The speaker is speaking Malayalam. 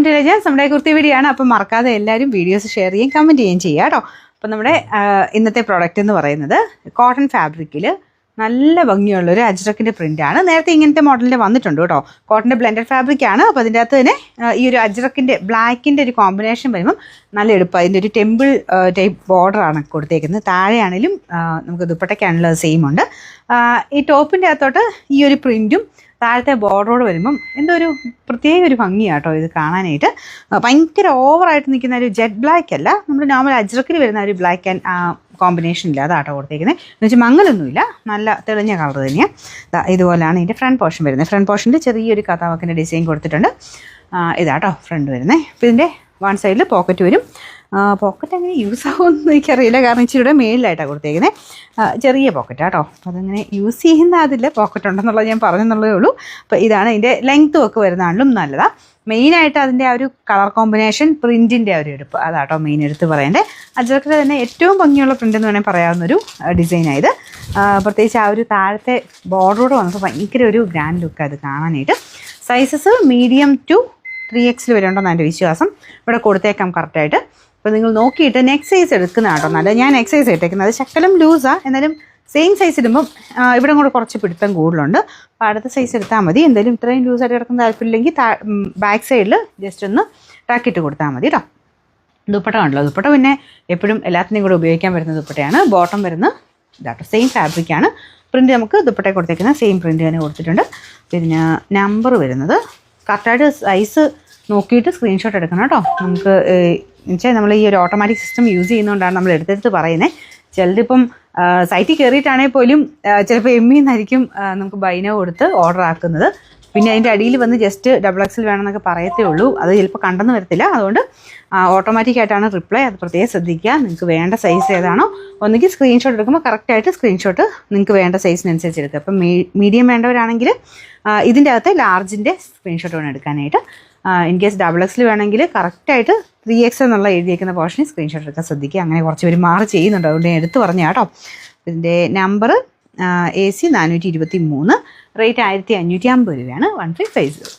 To legends. നമ്മുടെ കുർത്തി വീഡിയോ ആണ്. അപ്പം മറക്കാതെ എല്ലാവരും വീഡിയോസ് ഷെയർ ചെയ്യുകയും കമൻറ്റ് ചെയ്യുകയും ചെയ്യുക കേട്ടോ. അപ്പം നമ്മുടെ ഇന്നത്തെ പ്രോഡക്റ്റ് എന്ന് പറയുന്നത് കോട്ടൺ ഫാബ്രിക്കിൽ നല്ല ഭംഗിയുള്ളൊരു അജ്രക്കിൻ്റെ പ്രിൻ്റാണ്. നേരത്തെ ഇങ്ങനത്തെ മോഡലിൻ്റെ വന്നിട്ടുണ്ട് കേട്ടോ. കോട്ടൻ്റെ ബ്ലെൻഡഡ് ഫാബ്രിക്കാണ്. അപ്പോൾ അതിൻ്റെ അകത്ത് തന്നെ ഈ ഒരു അജ്രക്കിൻ്റെ ബ്ലാക്കിൻ്റെ ഒരു കോമ്പിനേഷൻ വരുമ്പം നല്ല എളുപ്പം. അതിൻ്റെ ഒരു ടെമ്പിൾ ടൈപ്പ് ബോർഡറാണ് കൊടുത്തേക്കുന്നത്. താഴെയാണെങ്കിലും നമുക്ക് ദുപ്പട്ടയ്ക്കാണുള്ള സെയിം ഉണ്ട്. ഈ ടോപ്പിൻ്റെ അകത്തോട്ട് ഈ ഒരു പ്രിൻറ്റും താഴത്തെ ബോർഡറോട് വരുമ്പം എന്തോ ഒരു പ്രത്യേക ഒരു ഭംഗിയാട്ടോ ഇത് കാണാനായിട്ട്. ഭയങ്കര ഓവറായിട്ട് നിൽക്കുന്ന ഒരു ജെറ്റ് ബ്ലാക്ക് അല്ല, നമ്മൾ നോർമൽ അജ്രക്കിൽ വരുന്ന ഒരു ബ്ലാക്ക് ആൻഡ് കോമ്പിനേഷൻ ഇല്ല അതാട്ടോ കൊടുത്തേക്കുന്നത്. എന്ന് വെച്ചാൽ മങ്ങലൊന്നുമില്ല, നല്ല തെളിഞ്ഞ കളർ തന്നെയാണ്. ഇതുപോലെയാണ് ഇതിൻ്റെ ഫ്രണ്ട് പോർഷൻ വരുന്നത്. ഫ്രണ്ട് പോർഷനിൽ ചെറിയൊരു കഥാവാക്കിൻ്റെ ഡിസൈൻ കൊടുത്തിട്ടുണ്ട്. ഇതാട്ടോ ഫ്രണ്ട് വരുന്നത്. അപ്പോൾ ഇതിൻ്റെ വൺ സൈഡിൽ പോക്കറ്റ് വരും. പോക്കറ്റ് അങ്ങനെ യൂസ് ആകുമെന്ന് എനിക്കറിയില്ല, കാരണം ഇച്ചിരിയുടെ മേളിലായിട്ടാണ് കൊടുത്തേക്കുന്നത്. ചെറിയ പോക്കറ്റാണ് കേട്ടോ. അപ്പോൾ അതങ്ങനെ യൂസ് ചെയ്യുന്ന അതിൽ പോക്കറ്റ് ഉണ്ടെന്നുള്ളത് ഞാൻ പറഞ്ഞെന്നുള്ളതേ ഉള്ളൂ. അപ്പോൾ ഇതാണ് ഇതിൻ്റെ ലെങ്ത്തും ഒക്കെ വരുന്നതാണെങ്കിലും നല്ലതാണ്. മെയിനായിട്ട് അതിൻ്റെ ആ ഒരു കളർ കോമ്പിനേഷൻ, പ്രിൻറ്റിൻ്റെ ആ ഒരു എടുപ്പ്, അതാട്ടോ മെയിൻ എടുത്ത് പറയേണ്ടത്. അജ്രക്കിൻ്റെ തന്നെ ഏറ്റവും ഭംഗിയുള്ള പ്രിൻ്റ് എന്ന് വേണമെങ്കിൽ പറയാവുന്നൊരു ഡിസൈനായത്. പ്രത്യേകിച്ച് ആ ഒരു താഴത്തെ ബോർഡറോട് വന്നപ്പോൾ ഭയങ്കര ഒരു ഗ്രാൻഡ് ലുക്ക് അത് കാണാനായിട്ട്. സൈസസ് മീഡിയം ടു 3X വരെ ഉണ്ടെന്നാണ് എൻ്റെ വിശ്വാസം. ഇവിടെ കൊടുത്തേക്കാം കറക്റ്റായിട്ട്. അപ്പോൾ നിങ്ങൾ നോക്കിയിട്ട് നെക്സ്റ്റ് സൈസ് എടുക്കുന്നതാണ് കേട്ടോ നല്ലത്. ഞാൻ നെക്സ്റ്റ് സൈസ് ഇട്ടേക്കുന്നത് ശക്കലം ലൂസാണ്, എന്നാലും സെയിം സൈസ് ഇടുമ്പം ഇവിടെ കൂടെ കുറച്ച് പിടുത്തം കൂടുതലുണ്ട്. അപ്പോൾ അടുത്ത സൈസ് എടുത്താൽ മതി. എന്തായാലും ഇത്രയും ലൂസായിട്ട് കിടക്കുന്ന താല്പര്യമില്ലെങ്കിൽ ബാക്ക് സൈഡിൽ ജസ്റ്റ് ഒന്ന് ടാക്കിയിട്ട് കൊടുത്താൽ മതി കേട്ടോ. ദുപ്പട്ട കണ്ടല്ലോ. ദുപ്പട്ട പിന്നെ എപ്പോഴും എല്ലാത്തിനെയും കൂടെ ഉപയോഗിക്കാൻ വരുന്ന ദുപ്പട്ടയാണ്. ബോട്ടം വരുന്ന ഇതാട്ടോ സെയിം ഫാബ്രിക്കാണ്. പ്രിൻറ്റ് നമുക്ക് ദുപ്പട്ട കൊടുത്തേക്കുന്ന സെയിം പ്രിൻറ്റ് തന്നെ കൊടുത്തിട്ടുണ്ട്. പിന്നെ നമ്പർ വരുന്നത് കറക്റ്റായിട്ട് സൈസ് നോക്കിയിട്ട് സ്ക്രീൻഷോട്ട് എടുക്കണം കേട്ടോ. നമുക്ക് എന്നുവെച്ചാൽ നമ്മൾ ഈ ഒരു ഓട്ടോമാറ്റിക് സിസ്റ്റം യൂസ് ചെയ്യുന്നതുകൊണ്ടാണ് നമ്മൾ എടുത്തെടുത്ത് പറയുന്നത്. ചിലതിപ്പം സൈറ്റിൽ കയറിയിട്ടാണെങ്കിൽ പോലും ചിലപ്പോൾ എന്നായിരിക്കും നമുക്ക് ബൈനോ കൊടുത്ത് ഓർഡർ ആക്കുന്നത്. പിന്നെ അതിൻ്റെ അടിയിൽ വന്ന് ജസ്റ്റ് XXL വേണമെന്നൊക്കെ പറയത്തേ ഉള്ളൂ. അത് ചിലപ്പോൾ കണ്ടെന്ന് വരത്തില്ല. അതുകൊണ്ട് ഓട്ടോമാറ്റിക്കായിട്ടാണ് റിപ്ലൈ. അത് പ്രത്യേകം ശ്രദ്ധിക്കുക. നിങ്ങൾക്ക് വേണ്ട സൈസ് ഏതാണോ ഒന്നുകിൽ സ്ക്രീൻഷോട്ട് എടുക്കുമ്പോൾ കറക്റ്റായിട്ട് സ്ക്രീൻഷോട്ട് നിങ്ങൾക്ക് വേണ്ട സൈസിനനുസരിച്ച് എടുക്കുക. അപ്പം മീഡിയം വേണ്ടവരാണെങ്കിൽ ഇതിൻ്റെ അകത്ത് ലാർജിൻ്റെ സ്ക്രീൻഷോട്ട് വേണം എടുക്കാനായിട്ട്. ഇൻ കേസ് XXL വേണമെങ്കിൽ കറക്റ്റായിട്ട് 3X എന്നുള്ള എഴുതിയേക്കുന്ന പോർഷനിൽ സ്ക്രീൻഷോട്ട് എടുക്കാൻ ശ്രദ്ധിക്കുക. അങ്ങനെ കുറച്ച് പേര് മാറി ചെയ്യുന്നുണ്ട്, അതുകൊണ്ട് ഞാൻ എടുത്ത് പറഞ്ഞ കേട്ടോ. ഇതിൻ്റെ നമ്പർ AC 423, റേറ്റ് 1550 രൂപയാണ്. 1350.